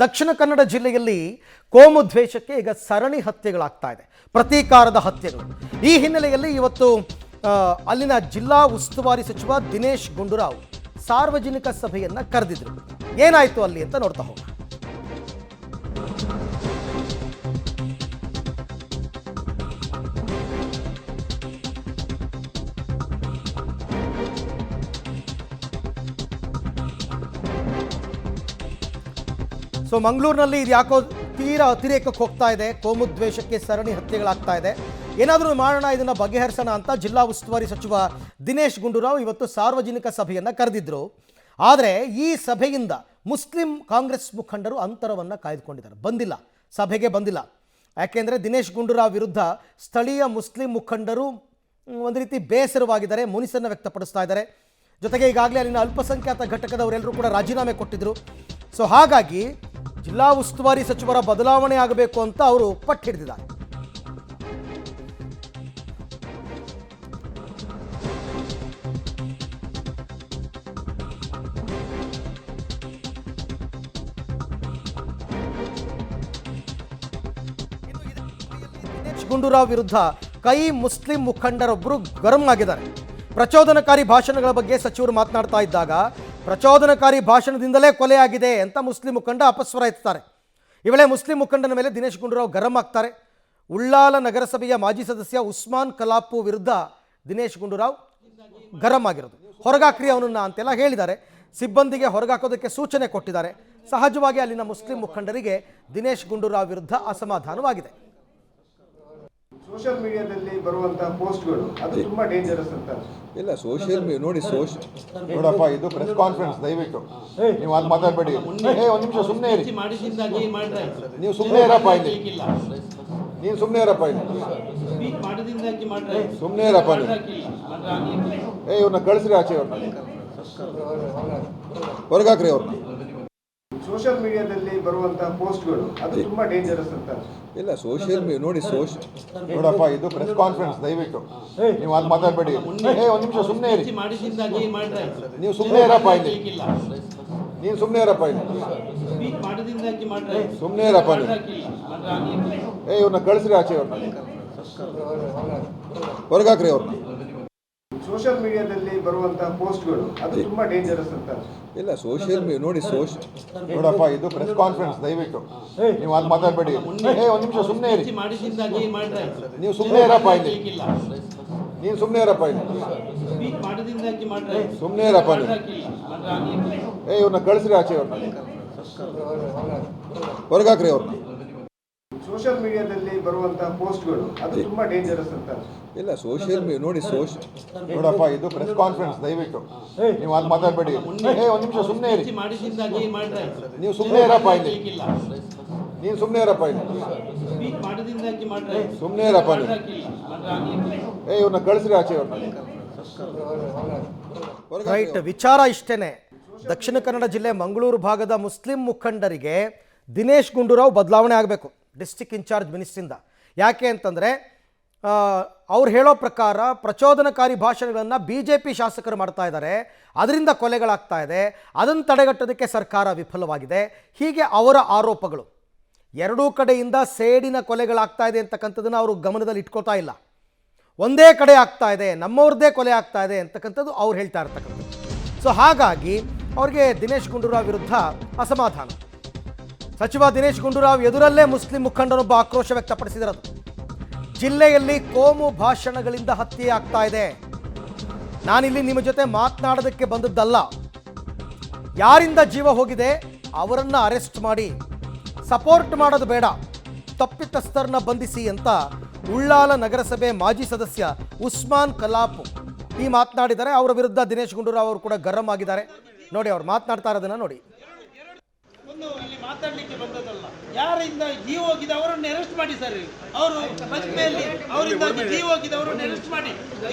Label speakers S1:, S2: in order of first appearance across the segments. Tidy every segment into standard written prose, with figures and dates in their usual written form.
S1: ದಕ್ಷಿಣ ಕನ್ನಡ ಜಿಲ್ಲೆಯಲ್ಲಿ ಕೋಮು ದ್ವೇಷಕ್ಕೆ ಈಗ ಸರಣಿ ಹತ್ಯೆಗಳಾಗ್ತಾ ಇದೆ, ಪ್ರತೀಕಾರದ ಹತ್ಯೆಗಳು. ಈ ಹಿನ್ನೆಲೆಯಲ್ಲಿ ಇವತ್ತು ಅಲ್ಲಿನ ಜಿಲ್ಲಾ ಉಸ್ತುವಾರಿ ಸಚಿವ ದಿನೇಶ್ ಗುಂಡೂರಾವ್ ಸಾರ್ವಜನಿಕ ಸಭೆಯನ್ನ ಕರೆದಿದ್ರು. ಏನಾಯ್ತು ಅಲ್ಲಿ ಅಂತ ನೋಡ್ತಾ ಹೋಗೋಣ. ಸೊ ಮಂಗಳೂರಿನಲ್ಲಿ ಇದು ಯಾಕೋ ತೀರಾ ಅತಿರೇಕಕ್ಕೆ ಹೋಗ್ತಾ ಇದೆ, ಕೋಮು ದ್ವೇಷಕ್ಕೆ ಸರಣಿ ಹತ್ಯೆಗಳಾಗ್ತಾ ಇದೆ. ಏನಾದರೂ ಮಾಡೋಣ, ಇದನ್ನು ಬಗೆಹರಿಸೋಣ ಅಂತ ಜಿಲ್ಲಾ ಉಸ್ತುವಾರಿ ಸಚಿವ ದಿನೇಶ್ ಗುಂಡೂರಾವ್ ಇವತ್ತು ಸಾರ್ವಜನಿಕ ಸಭೆಯನ್ನು ಕರೆದಿದ್ರು. ಆದರೆ ಈ ಸಭೆಯಿಂದ ಮುಸ್ಲಿಂ ಕಾಂಗ್ರೆಸ್ ಮುಖಂಡರು ಅಂತರವನ್ನು ಕಾಯ್ದುಕೊಂಡಿದ್ದಾರೆ, ಸಭೆಗೆ ಬಂದಿಲ್ಲ. ಯಾಕೆಂದರೆ ದಿನೇಶ್ ಗುಂಡೂರಾವ್ ವಿರುದ್ಧ ಸ್ಥಳೀಯ ಮುಸ್ಲಿಂ ಮುಖಂಡರು ಒಂದು ರೀತಿ ಬೇಸರವಾಗಿದ್ದಾರೆ, ಮುನಿಸನ್ನು ವ್ಯಕ್ತಪಡಿಸ್ತಾ ಇದ್ದಾರೆ. ಜೊತೆಗೆ ಈಗಾಗಲೇ ಅಲ್ಲಿನ ಅಲ್ಪಸಂಖ್ಯಾತ ಘಟಕದವರೆಲ್ಲರೂ ಕೂಡ ರಾಜೀನಾಮೆ ಕೊಟ್ಟಿದ್ದರು. ಸೊ ಹಾಗಾಗಿ ಜಿಲ್ಲಾ ಉಸ್ತುವಾರಿ ಸಚಿವರ ಬದಲಾವಣೆ ಆಗಬೇಕು ಅಂತ ಅವರು ಪಟ್ಟು ಹಿಡಿದಿದ್ದಾರೆ. ದಿನೇಶ್ ಗುಂಡೂರಾವ್ ವಿರುದ್ಧ ಕೈ ಮುಸ್ಲಿಂ ಮುಖಂಡರೊಬ್ಬರು ಗರಂ ಆಗಿದ್ದಾರೆ. ಪ್ರಚೋದನಕಾರಿ ಭಾಷಣಗಳ ಬಗ್ಗೆ ಸಚಿವರು ಮಾತನಾಡ್ತಾ ಇದ್ದಾಗ ಪ್ರಚೋದನಕಾರಿ ಭಾಷಣದಿಂದಲೇ ಕೊಲೆಯಾಗಿದೆ ಅಂತ ಮುಸ್ಲಿಂ ಮುಖಂಡ ಅಪಸ್ವರ ಎತ್ತಾರೆ. ಈ ವೇಳೆ ಮುಸ್ಲಿಂ ಮುಖಂಡನ ಮೇಲೆ ದಿನೇಶ್ ಗುಂಡೂರಾವ್ ಗರಂ ಆಗ್ತಾರೆ. ಉಳ್ಳಾಲ ನಗರಸಭೆಯ ಮಾಜಿ ಸದಸ್ಯ ಉಸ್ಮಾನ್ ಕಲಾಪು ವಿರುದ್ಧ ದಿನೇಶ್ ಗುಂಡೂರಾವ್ ಗರಂ ಆಗಿರೋದು. ಹೊರಗಾಕ್ರಿ ಅವನನ್ನ ಅಂತೆಲ್ಲ ಹೇಳಿದ್ದಾರೆ. ಸಿಬ್ಬಂದಿಗೆ ಹೊರಗಾಕೋದಕ್ಕೆ ಸೂಚನೆ ಕೊಟ್ಟಿದ್ದಾರೆ. ಸಹಜವಾಗಿ ಅಲ್ಲಿನ ಮುಸ್ಲಿಂ ಮುಖಂಡರಿಗೆ ದಿನೇಶ್ ಗುಂಡೂರಾವ್ ವಿರುದ್ಧ ಅಸಮಾಧಾನವಾಗಿದೆ.
S2: ಸೋಷಿಯಲ್ ಮೀಡಿಯಾದಲ್ಲಿ ಬರುವಂತಹ ಪೋಸ್ಟ್ಗಳು ಅದು ತುಂಬಾ ಡೇಂಜರಸ್ ಅಂತ.
S3: ಇಲ್ಲ, ಸೋಷಿಯಲ್ ನೋಡಿ ನೋಡಪ್ಪ, ಇದು ಪ್ರೆಸ್ ಕಾನ್ಫರೆನ್ಸ್, ದಯವಿಟ್ಟು ನೀವು ಅದು ಮಾತಾಡಬೇಡಿ. ಒಂದು ನಿಮಿಷ ಸುಮ್ಮನೆ ಇರಿ, ನೀವು ಸುಮ್ಮನೆ ಇರಪ್ಪ ಇಲ್ಲಿ, ನೀನು ಸುಮ್ಮನೆ ಇರಪ್ಪ ಇಲ್ಲಿ, ಸುಮ್ಮನೆ ಇರಪ್ಪ ನೀವು. ಇವ್ರನ್ನ ಕಳಿಸ್ರಿ ಆಚೆ, ಅವ್ರನ್ನ ಹೊರಗಾಕ್ರಿ ಅವ್ರನ್ನ.
S2: ಸೋಷಿಯಲ್ ಮೀಡಿಯಾದಲ್ಲಿ ಬರುವಂತಹ ಪೋಸ್ಟ್ಗಳು ಅದು ತುಂಬಾ ಡೇಂಜರಸ್ ಅಂತ.
S3: ಇಲ್ಲ, ಸೋಷಿಯಲ್ ನೋಡಿ ನೋಡಪ್ಪ, ಇದು ಪ್ರೆಸ್ ಕಾನ್ಫರೆನ್ಸ್, ದಯವಿಟ್ಟು ನೀವು ಅದು ಮಾತಾಡಬೇಡಿ. ಒಂದು ನಿಮಿಷ ಸುಮ್ಮನೆ ಇರಿ, ನೀವು ಸುಮ್ಮನೆ ಇರಪ್ಪ ಇಲ್ಲಿ, ನೀನು ಸುಮ್ಮನೆ ಇರಪ್ಪ ಇಲ್ಲಿ, ಸುಮ್ಮನೆ ಇರಪ್ಪ ನೀವು. ಇವ್ರನ್ನ ಕಳಿಸ್ರಿ ಆಚೆ, ಅವ್ರನ್ನ ಹೊರಗಾಕ್ರಿ ಅವ್ರನ್ನ.
S2: ಸೋಷಿಯಲ್ ಮೀಡಿಯಾದಲ್ಲಿ ಬರುವಂತಹ ಪೋಸ್ಟ್ಗಳು ಅದು ತುಂಬಾ ಡೇಂಜರಸ್ ಅಂತ.
S3: ಇಲ್ಲ, ಸೋಷಿಯಲ್ ನೋಡಿ ನೋಡಪ್ಪ, ಇದು ಪ್ರೆಸ್ ಕಾನ್ಫರೆನ್ಸ್, ದಯವಿಟ್ಟು ನೀವು ಅದು ಮಾತಾಡಬೇಡಿ. ಒಂದು ನಿಮಿಷ ಸುಮ್ಮನೆ ಇರಿ, ನೀವು ಸುಮ್ಮನೆ ಇರಪ್ಪ ಇಲ್ಲಿ, ನೀನು ಸುಮ್ಮನೆ ಇರಪ್ಪ ಇಲ್ಲಿ, ಸುಮ್ಮನೆ ಇರಪ್ಪ ನೀವು. ಇವ್ರನ್ನ ಕಳಿಸ್ರಿ ಆಚೆ, ಅವ್ರನ್ನ ಹೊರಗಾಕ್ರಿ ಅವ್ರನ್ನ.
S2: ಸೋಷಿಯಲ್ ಮೀಡಿಯಾದಲ್ಲಿ ಬರುವಂತಹ ಪೋಸ್ಟ್ಗಳು ಅದು ತುಂಬಾ ಡೇಂಜರಸ್ ಅಂತ.
S3: ಇಲ್ಲ, ಸೋಷಿಯಲ್ ನೋಡಿ ನೋಡಪ್ಪ, ಇದು ಪ್ರೆಸ್ ಕಾನ್ಫರೆನ್ಸ್, ದಯವಿಟ್ಟು ನೀವು ಅದು ಮಾತಾಡಬೇಡಿ. ಒಂದು ನಿಮಿಷ ಸುಮ್ಮನೆ ಇರಿ, ನೀವು ಸುಮ್ಮನೆ ಇರಪ್ಪ ಇಲ್ಲಿ, ನೀನು ಸುಮ್ಮನೆ ಇರಪ್ಪ ಇಲ್ಲಿ, ಸುಮ್ಮನೆ ಇರಪ್ಪ ನೀವು. ಇವ್ರನ್ನ ಕಳಿಸ್ರಿ ಆಚೆ, ಅವ್ರನ್ನ
S1: ರೈಟ್. ವಿಚಾರ ಇಷ್ಟೇನೆ, ದಕ್ಷಿಣ ಕನ್ನಡ ಜಿಲ್ಲೆ ಮಂಗಳೂರು ಭಾಗದ ಮುಸ್ಲಿಂ ಮುಖಂಡರಿಗೆ ದಿನೇಶ್ ಗುಂಡೂರಾವ್ ಬದಲಾವಣೆ ಆಗಬೇಕು ಡಿಸ್ಟ್ರಿಕ್ಟ್ ಇನ್ಚಾರ್ಜ್ ಮಿನಿಸ್ಟ್ರಿಂದ. ಯಾಕೆ ಅಂತಂದರೆ ಅವ್ರು ಹೇಳೋ ಪ್ರಕಾರ ಪ್ರಚೋದನಕಾರಿ ಭಾಷಣಗಳನ್ನು BJP ಶಾಸಕರು ಮಾಡ್ತಾ ಇದ್ದಾರೆ, ಅದರಿಂದ ಕೊಲೆಗಳಾಗ್ತಾ ಇದೆ, ಅದನ್ನು ತಡೆಗಟ್ಟೋದಕ್ಕೆ ಸರ್ಕಾರ ವಿಫಲವಾಗಿದೆ. ಹೀಗೆ ಅವರ ಆರೋಪಗಳು. ಎರಡೂ ಕಡೆಯಿಂದ ಸೇಡಿನ ಕೊಲೆಗಳಾಗ್ತಾ ಇದೆ ಅಂತಕ್ಕಂಥದ್ದನ್ನು ಅವರು ಗಮನದಲ್ಲಿ ಇಟ್ಕೋತಾ ಇಲ್ಲ. ಒಂದೇ ಕಡೆ ಆಗ್ತಾ ಇದೆ, ನಮ್ಮವ್ರದ್ದೇ ಕೊಲೆ ಆಗ್ತಾ ಇದೆ ಅಂತಕ್ಕಂಥದ್ದು ಅವ್ರು ಹೇಳ್ತಾ ಇರ್ತಕ್ಕಂಥದ್ದು. ಸೊ ಹಾಗಾಗಿ ಅವ್ರಿಗೆ ದಿನೇಶ್ ಗುಂಡೂರಾವ್ ವಿರುದ್ಧ ಅಸಮಾಧಾನ. ಸಚಿವ ದಿನೇಶ್ ಗುಂಡೂರಾವ್ ಎದುರಲ್ಲೇ ಮುಸ್ಲಿಂ ಮುಖಂಡರೊಬ್ಬ ಆಕ್ರೋಶ ವ್ಯಕ್ತಪಡಿಸಿದರು. ಜಿಲ್ಲೆಯಲ್ಲಿ ಕೋಮು ಭಾಷಣಗಳಿಂದ ಹತ್ಯೆ ಆಗ್ತಾ ಇದೆ, ನಾನಿಲ್ಲಿ ನಿಮ್ಮ ಜೊತೆ ಮಾತನಾಡೋದಕ್ಕೆ ಬಂದದ್ದಲ್ಲ, ಯಾರಿಂದ ಜೀವ ಹೋಗಿದೆ ಅವರನ್ನು ಅರೆಸ್ಟ್ ಮಾಡಿ, ಸಪೋರ್ಟ್ ಮಾಡೋದು ಬೇಡ, ತಪ್ಪಿತಸ್ಥರನ್ನ ಬಂಧಿಸಿ ಅಂತ ಉಳ್ಳಾಲ ನಗರಸಭೆ ಮಾಜಿ ಸದಸ್ಯ ಉಸ್ಮಾನ್ ಕಲಾಪ್ ಈ ಮಾತನಾಡಿದ್ದಾರೆ. ಅವರ ವಿರುದ್ಧ ದಿನೇಶ್ ಗುಂಡೂರಾವ್ ಅವರು ಕೂಡ ಗರಂ ಆಗಿದ್ದಾರೆ. ನೋಡಿ, ಅವ್ರು ಮಾತನಾಡ್ತಾ ಇರೋದನ್ನ ನೋಡಿ.
S4: ಇಲ್ಲಿ ಮಾತಾಡ್ಲಿಕ್ಕೆ ಬಂದದಲ್ಲ, ಯಾರಿಂದ ಜೀವ ಹೋಗಿದೆ ಅವರನ್ನು ಅರೆಸ್ಟ್ ಮಾಡಿ ಸರ್. ಅವರು ಮದುವೆಯಲ್ಲಿ ಅವರಿಂದಾಗಿ ಜೀವ ಹೋಗಿದೆ ಅವರನ್ನು ಅರೆಸ್ಟ್ ಮಾಡಿ.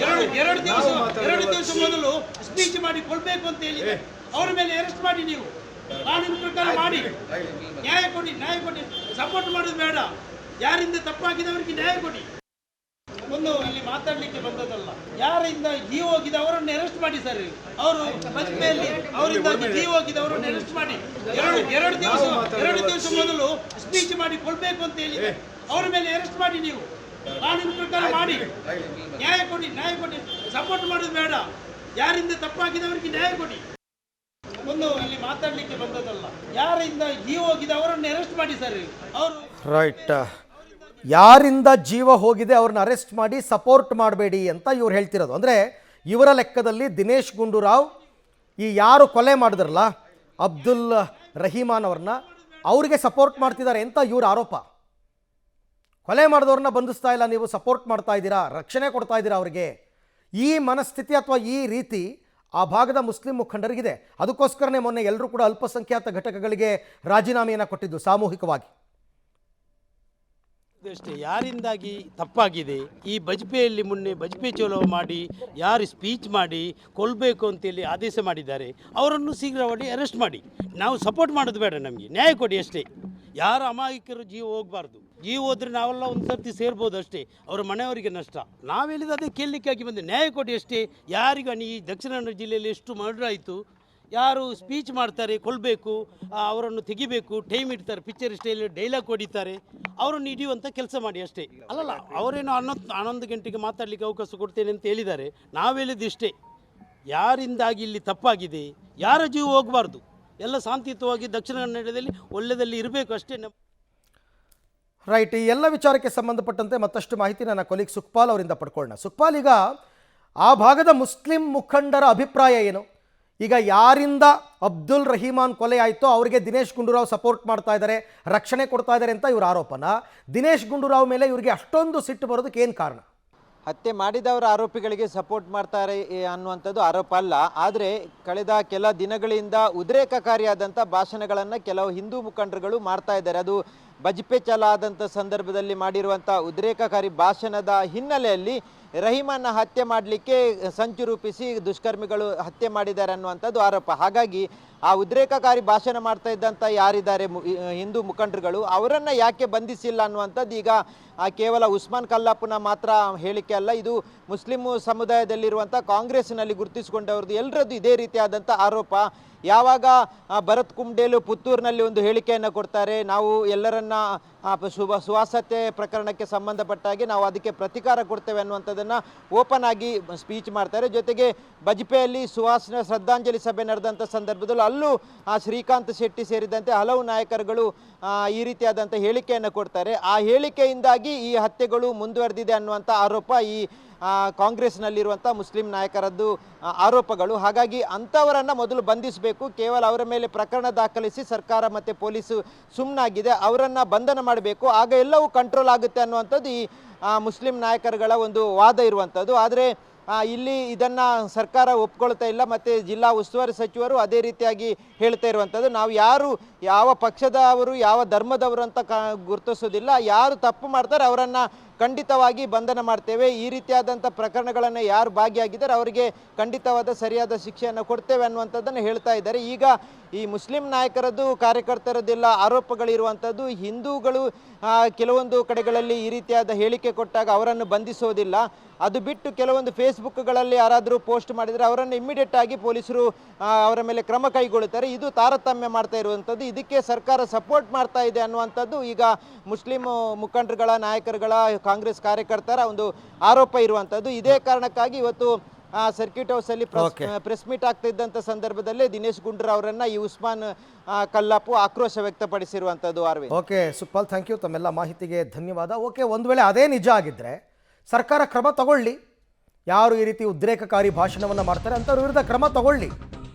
S4: ಎರಡು ದಿವಸ ಮೊದಲು ಸ್ಪೀಚ್ ಮಾಡಿ ಕೊಡ್ಬೇಕು ಅಂತ ಹೇಳಿದೆ. ಅವರ ಮೇಲೆ ಅರೆಸ್ಟ್ ಮಾಡಿ, ನೀವು ಕಾನೂನು ಪ್ರಕಾರ ಮಾಡಿ, ನ್ಯಾಯ ಕೊಡಿ. ಸಪೋರ್ಟ್ ಮಾಡೋದು ಬೇಡ, ಯಾರಿಂದ ತಪ್ಪಾಗಿದವರಿಗೆ ನ್ಯಾಯ ಕೊಡಿ. ಇಲ್ಲಿ ಮಾತಾಡ್ಲಿಕ್ಕೆ ಬಂದದಲ್ಲ, ಯಾರಿಂದ ಜೀವ ಹೋಗಿದೆ ಅವರನ್ನು ಅರೆಸ್ಟ್ ಮಾಡಿ ಸರ್. ಅವರು ಮದುವೆಯಲ್ಲಿ ಅವರಿಂದಾಗಿ ಜೀವ ಹೋಗಿದೆ ಅವರನ್ನು ಅರೆಸ್ಟ್ ಮಾಡಿ. ಎರಡು ದಿವಸ ಮೊದಲು ಸ್ಪೀಚ್ ಮಾಡಿ ಕೊಡ್ಬೇಕು ಅಂತ ಹೇಳಿದೆ. ಅವರ ಮೇಲೆ ಅರೆಸ್ಟ್ ಮಾಡಿ, ನೀವು ಕಾನೂನು ಪ್ರಕಾರ ಮಾಡಿ, ನ್ಯಾಯ ಕೊಡಿ. ಸಪೋರ್ಟ್ ಮಾಡೋದು ಬೇಡ. ಯಾರಿಂದ ತಪ್ಪಾಗಿದವರಿಗೆ ನ್ಯಾಯ ಕೊಡಿ. ಒಂದು ಇಲ್ಲಿ ಮಾತಾಡ್ಲಿಕ್ಕೆ ಬಂದದಲ್ಲ. ಯಾರಿಂದ ಜೀವ ಹೋಗಿದೆ ಅವರನ್ನು ಅರೆಸ್ಟ್ ಮಾಡಿ ಸರ್. ಅವರು
S1: ರೈಟ್, ಯಾರಿಂದ ಜೀವ ಹೋಗಿದೆ ಅವ್ರನ್ನ ಅರೆಸ್ಟ್ ಮಾಡಿ, ಸಪೋರ್ಟ್ ಮಾಡಬೇಡಿ ಅಂತ ಇವ್ರು ಹೇಳ್ತಿರೋದು. ಅಂದರೆ ಇವರ ಲೆಕ್ಕದಲ್ಲಿ ದಿನೇಶ್ ಗುಂಡೂರಾವ್ ಈ ಯಾರು ಕೊಲೆ ಮಾಡಿದ್ರಲ್ಲ ಅಬ್ದುಲ್ ರಹೀಮಾನ್ ಅವ್ರನ್ನ, ಅವ್ರಿಗೆ ಸಪೋರ್ಟ್ ಮಾಡ್ತಿದ್ದಾರೆ ಅಂತ ಇವ್ರ ಆರೋಪ. ಕೊಲೆ ಮಾಡಿದವ್ರನ್ನ ಬಂಧಿಸ್ತಾ ಇಲ್ಲ, ನೀವು ಸಪೋರ್ಟ್ ಮಾಡ್ತಾ ಇದ್ದೀರಾ, ರಕ್ಷಣೆ ಕೊಡ್ತಾ ಇದ್ದೀರಾ ಅವರಿಗೆ. ಈ ಮನಸ್ಥಿತಿ ಅಥವಾ ಈ ರೀತಿ ಆ ಭಾಗದ ಮುಸ್ಲಿಂ ಮುಖಂಡರಿಗಿದೆ. ಅದಕ್ಕೋಸ್ಕರನೇ ಮೊನ್ನೆ ಎಲ್ಲರೂ ಕೂಡ ಅಲ್ಪಸಂಖ್ಯಾತ ಘಟಕಗಳಿಗೆ ರಾಜೀನಾಮೆಯನ್ನು ಕೊಟ್ಟಿದ್ದು ಸಾಮೂಹಿಕವಾಗಿ.
S5: ಅಷ್ಟೇ, ಯಾರಿಂದಾಗಿ ತಪ್ಪಾಗಿದೆ. ಈ ಬಜ್ಪೆಯಲ್ಲಿ ಮೊನ್ನೆ ಬಜ್ಪೆ ಚಲೋ ಮಾಡಿ ಯಾರು ಸ್ಪೀಚ್ ಮಾಡಿ ಕೊಲ್ಲಬೇಕು ಅಂತೇಳಿ ಆದೇಶ ಮಾಡಿದ್ದಾರೆ, ಅವರನ್ನು ಶೀಘ್ರವಾಗಿ ಅರೆಸ್ಟ್ ಮಾಡಿ. ನಾವು ಸಪೋರ್ಟ್ ಮಾಡೋದು ಬೇಡ, ನಮಗೆ ನ್ಯಾಯ ಕೊಡಿ ಅಷ್ಟೇ. ಯಾರು ಅಮಾಯಕರು ಜೀವ ಹೋಗಬಾರ್ದು. ಜೀವ ಹೋದ್ರೆ ನಾವೆಲ್ಲ ಒಂದು ಸರ್ತಿ ಸೇರ್ಬೋದು ಅಷ್ಟೇ, ಅವರ ಮನೆಯವರಿಗೆ ನಷ್ಟ. ನಾವು ಹೇಳಿದ ಅದೇ ಕೇಳಲಿಕ್ಕಾಗಿ ಬಂದೆ, ನ್ಯಾಯ ಕೊಡಿ ಅಷ್ಟೇ. ಯಾರಿಗೂ ಈ ದಕ್ಷಿಣ ಕನ್ನಡ ಜಿಲ್ಲೆಯಲ್ಲಿ ಎಷ್ಟು ಮರ್ಡರ್ ಆಯಿತು, ಯಾರು ಸ್ಪೀಚ್ ಮಾಡ್ತಾರೆ ಕೊಲ್ಲಬೇಕು, ಅವರನ್ನು ತೆಗಿಬೇಕು, ಟೈಮ್ ಇಡ್ತಾರೆ, ಪಿಕ್ಚರ್ ಸ್ಟೈಲ್ ಡೈಲಾಗ್ ಹೊಡಿತಾರೆ, ಅವರನ್ನು ಹಿಡಿಯುವಂಥ ಕೆಲಸ ಮಾಡಿ ಅಷ್ಟೇ. ಅಲ್ಲಲ್ಲ, ಅವರೇನು 11 ಗಂಟೆಗೆ ಮಾತಾಡಲಿಕ್ಕೆ ಅವಕಾಶ ಕೊಡ್ತೇನೆ ಅಂತ ಹೇಳಿದ್ದಾರೆ. ನಾವು ಹೇಳಿದ್ದು ಇಷ್ಟೇ, ಯಾರಿಂದಾಗಿ ಇಲ್ಲಿ ತಪ್ಪಾಗಿದೆ, ಯಾರ ಜೀವ ಹೋಗಬಾರ್ದು, ಎಲ್ಲ ಶಾಂತಿಯುತವಾಗಿ ದಕ್ಷಿಣ ಕನ್ನಡದಲ್ಲಿ ಒಳ್ಳೆಯದಲ್ಲಿ ಇರಬೇಕು ಅಷ್ಟೇ.
S1: ರೈಟ್, ಈ ಎಲ್ಲ ವಿಚಾರಕ್ಕೆ ಸಂಬಂಧಪಟ್ಟಂತೆ ಮತ್ತಷ್ಟು ಮಾಹಿತಿ ನನ್ನ ಕೊಲೀಗ್ ಸುಖಪಾಲ್ ಅವರಿಂದ ಪಡ್ಕೊಳ್ಳೋಣ. ಸುಖಪಾಲ್, ಈಗ ಆ ಭಾಗದ ಮುಸ್ಲಿಂ ಮುಖಂಡರ ಅಭಿಪ್ರಾಯ ಏನು? ಈಗ ಯಾರಿಂದ ಅಬ್ದುಲ್ ರಹೀಮಾನ್ ಕೊಲೆ ಆಯಿತೋ ಅವರಿಗೆ ದಿನೇಶ್ ಗುಂಡೂರಾವ್ ಸಪೋರ್ಟ್ ಮಾಡ್ತಾ ಇದ್ದಾರೆ, ರಕ್ಷಣೆ ಕೊಡ್ತಾ ಇದ್ದಾರೆ ಅಂತ ಇವ್ರ ಆರೋಪನ. ದಿನೇಶ್ ಗುಂಡೂರಾವ್ ಮೇಲೆ ಇವರಿಗೆ ಅಷ್ಟೊಂದು ಸಿಟ್ಟು ಬರೋದಕ್ಕೆ ಏನು ಕಾರಣ?
S6: ಹತ್ಯೆ ಮಾಡಿದವರ ಆರೋಪಿಗಳಿಗೆ ಸಪೋರ್ಟ್ ಮಾಡ್ತಾರೆ ಅನ್ನುವಂಥದ್ದು ಆರೋಪ ಅಲ್ಲ. ಆದರೆ ಕಳೆದ ಕೆಲ ದಿನಗಳಿಂದ ಉದ್ರೇಕಕಾರಿಯಾದಂಥ ಭಾಷಣಗಳನ್ನು ಕೆಲವು ಹಿಂದೂ ಮುಖಂಡರುಗಳು ಮಾಡ್ತಾ ಇದ್ದಾರೆ. ಅದು ಬಜ್ಪೆ ಚಲ ಆದಂಥ ಸಂದರ್ಭದಲ್ಲಿ ಮಾಡಿರುವಂಥ ಉದ್ರೇಕಕಾರಿ ಭಾಷಣದ ಹಿನ್ನೆಲೆಯಲ್ಲಿ ರಹೀಮನ್ನ ಹತ್ಯೆ ಮಾಡಲಿಕ್ಕೆ ಸಂಚು ರೂಪಿಸಿ ದುಷ್ಕರ್ಮಿಗಳು ಹತ್ಯೆ ಮಾಡಿದ್ದಾರೆ ಅನ್ನುವಂಥದ್ದು ಆರೋಪ. ಹಾಗಾಗಿ ಆ ಉದ್ರೇಕಕಾರಿ ಭಾಷಣ ಮಾಡ್ತಾ ಇದ್ದಂಥ ಯಾರಿದ್ದಾರೆ ಹಿಂದೂ ಮುಖಂಡರುಗಳು, ಅವರನ್ನು ಯಾಕೆ ಬಂಧಿಸಿಲ್ಲ ಅನ್ನುವಂಥದ್ದು ಈಗ ಕೇವಲ ಉಸ್ಮಾನ್ ಕಲ್ಲಾಪುನ ಮಾತ್ರ ಹೇಳಿಕೆ ಅಲ್ಲ, ಇದು ಮುಸ್ಲಿಂ ಸಮುದಾಯದಲ್ಲಿರುವಂಥ ಕಾಂಗ್ರೆಸ್ನಲ್ಲಿ ಗುರುತಿಸಿಕೊಂಡವ್ರದ್ದು ಎಲ್ಲರದ್ದು ಇದೇ ರೀತಿಯಾದಂಥ ಆರೋಪ. ಯಾವಾಗ ಭರತ್ ಕುಂಬ್ಡೇಲು ಪುತ್ತೂರಿನಲ್ಲಿ ಒಂದು ಹೇಳಿಕೆಯನ್ನು ಕೊಡ್ತಾರೆ, ನಾವು ಎಲ್ಲರನ್ನ ಸುವಾಸತೆ ಪ್ರಕರಣಕ್ಕೆ ಸಂಬಂಧಪಟ್ಟ ಹಾಗೆ ನಾವು ಅದಕ್ಕೆ ಪ್ರತಿಕಾರ ಕೊಡ್ತೇವೆ ಅನ್ನುವಂಥದ್ದನ್ನು ಓಪನ್ ಆಗಿ ಸ್ಪೀಚ್ ಮಾಡ್ತಾರೆ. ಜೊತೆಗೆ ಬಜ್ಪೆಯಲ್ಲಿ ಸುಹಾಸ್ನ ಶ್ರದ್ಧಾಂಜಲಿ ಸಭೆ ನಡೆದಂಥ ಸಂದರ್ಭದಲ್ಲೂ ಅಲ್ಲೂ ಶ್ರೀಕಾಂತ್ ಶೆಟ್ಟಿ ಸೇರಿದಂತೆ ಹಲವು ನಾಯಕರುಗಳು ಈ ರೀತಿಯಾದಂಥ ಹೇಳಿಕೆಯನ್ನು ಕೊಡ್ತಾರೆ. ಆ ಹೇಳಿಕೆಯಿಂದಾಗಿ ಈ ಹತ್ಯೆಗಳು ಮುಂದುವರೆದಿದೆ ಅನ್ನುವಂಥ ಆರೋಪ ಈ ಕಾಂಗ್ರೆಸ್ನಲ್ಲಿರುವಂಥ ಮುಸ್ಲಿಂ ನಾಯಕರದ್ದು ಆರೋಪಗಳು. ಹಾಗಾಗಿ ಅಂಥವರನ್ನು ಮೊದಲು ಬಂಧಿಸಬೇಕು, ಕೇವಲ ಅವರ ಮೇಲೆ ಪ್ರಕರಣ ದಾಖಲಿಸಿ ಸರ್ಕಾರ ಮತ್ತು ಪೊಲೀಸು ಸುಮ್ಮನಾಗಿದೆ, ಅವರನ್ನು ಬಂಧನ ಮಾಡಬೇಕು, ಆಗ ಎಲ್ಲವೂ ಕಂಟ್ರೋಲ್ ಆಗುತ್ತೆ ಅನ್ನುವಂಥದ್ದು ಈ ಮುಸ್ಲಿಂ ನಾಯಕರುಗಳ ಒಂದು ವಾದ ಇರುವಂಥದ್ದು. ಆದರೆ ಇಲ್ಲಿ ಇದನ್ನು ಸರ್ಕಾರ ಒಪ್ಕೊಳ್ತಾ ಇಲ್ಲ, ಮತ್ತು ಜಿಲ್ಲಾ ಉಸ್ತುವಾರಿ ಸಚಿವರು ಅದೇ ರೀತಿಯಾಗಿ ಹೇಳ್ತಾ ಇರುವಂಥದ್ದು. ನಾವು ಯಾರು ಯಾವ ಪಕ್ಷದವರು ಯಾವ ಧರ್ಮದವರು ಅಂತ ಗುರುತಿಸೋದಿಲ್ಲ, ಯಾರು ತಪ್ಪು ಮಾಡ್ತಾರೆ ಅವರನ್ನು ಖಂಡಿತವಾಗಿ ಬಂಧನ ಮಾಡ್ತೇವೆ, ಈ ರೀತಿಯಾದಂಥ ಪ್ರಕರಣಗಳನ್ನು ಯಾರು ಭಾಗಿಯಾಗಿದ್ದಾರೆ ಅವರಿಗೆ ಖಂಡಿತವಾದ ಸರಿಯಾದ ಶಿಕ್ಷೆಯನ್ನು ಕೊಡ್ತೇವೆ ಅನ್ನುವಂಥದ್ದನ್ನು ಹೇಳ್ತಾ ಇದ್ದಾರೆ. ಈಗ ಈ ಮುಸ್ಲಿಂ ನಾಯಕರದ್ದು ಕಾರ್ಯಕರ್ತರದ್ದೆಲ್ಲ ಆರೋಪಗಳಿರುವಂಥದ್ದು, ಹಿಂದೂಗಳು ಕೆಲವೊಂದು ಕಡೆಗಳಲ್ಲಿ ಈ ರೀತಿಯಾದ ಹೇಳಿಕೆ ಕೊಟ್ಟಾಗ ಅವರನ್ನು ಬಂಧಿಸೋದಿಲ್ಲ, ಅದು ಬಿಟ್ಟು ಕೆಲವೊಂದು ಫೇಸ್ಬುಕ್ಗಳಲ್ಲಿ ಯಾರಾದರೂ ಪೋಸ್ಟ್ ಮಾಡಿದರೆ ಅವರನ್ನು ಇಮ್ಮಿಡಿಯೇಟ್ ಆಗಿ ಪೊಲೀಸರು ಅವರ ಮೇಲೆ ಕ್ರಮ ಕೈಗೊಳ್ಳುತ್ತಾರೆ. ಇದು ತಾರತಮ್ಯ ಮಾಡ್ತಾ ಇರುವಂಥದ್ದು, ಇದಕ್ಕೆ ಸರ್ಕಾರ ಸಪೋರ್ಟ್ ಮಾಡ್ತಾ ಇದೆ ಅನ್ನುವಂಥದ್ದು ಈಗ ಮುಸ್ಲಿಂ ಮುಖಂಡರುಗಳ ನಾಯಕರುಗಳ ಕಾಂಗ್ರೆಸ್ ಕಾರ್ಯಕರ್ತರ ಒಂದು ಆರೋಪ ಇರುವಂಥದ್ದು. ಇದೇ ಕಾರಣಕ್ಕಾಗಿ ಇವತ್ತು ಸರ್ಕ್ಯೂಟ್ ಹೌಸಲ್ಲಿ ಪ್ರೆಸ್ ಮೀಟ್ ಆಗ್ತಾ ಇದ್ದಂಥ ಸಂದರ್ಭದಲ್ಲೇ ದಿನೇಶ್ ಗುಂಡೂರಾವ್ ಅವರನ್ನ ಈ ಉಸ್ಮಾನ್ ಕಲ್ಲಾಪು ಆಕ್ರೋಶ ವ್ಯಕ್ತಪಡಿಸಿರುವಂಥದ್ದು.
S1: ಓಕೆ ಸುಖಪಾಲ್, ಥ್ಯಾಂಕ್ ಯು, ತಮ್ಮೆಲ್ಲ ಮಾಹಿತಿಗೆ ಧನ್ಯವಾದ. ಓಕೆ, ಒಂದು ವೇಳೆ ಅದೇ ನಿಜ ಆಗಿದ್ದರೆ ಸರ್ಕಾರ ಕ್ರಮ ತಗೊಳ್ಳಿ, ಯಾರು ಈ ರೀತಿ ಉದ್ರೇಕಕಾರಿ ಭಾಷಣವನ್ನು ಮಾಡ್ತಾರೆ ಅಂಥವ್ರ ವಿರುದ್ಧ ಕ್ರಮ ತಗೊಳ್ಳಿ.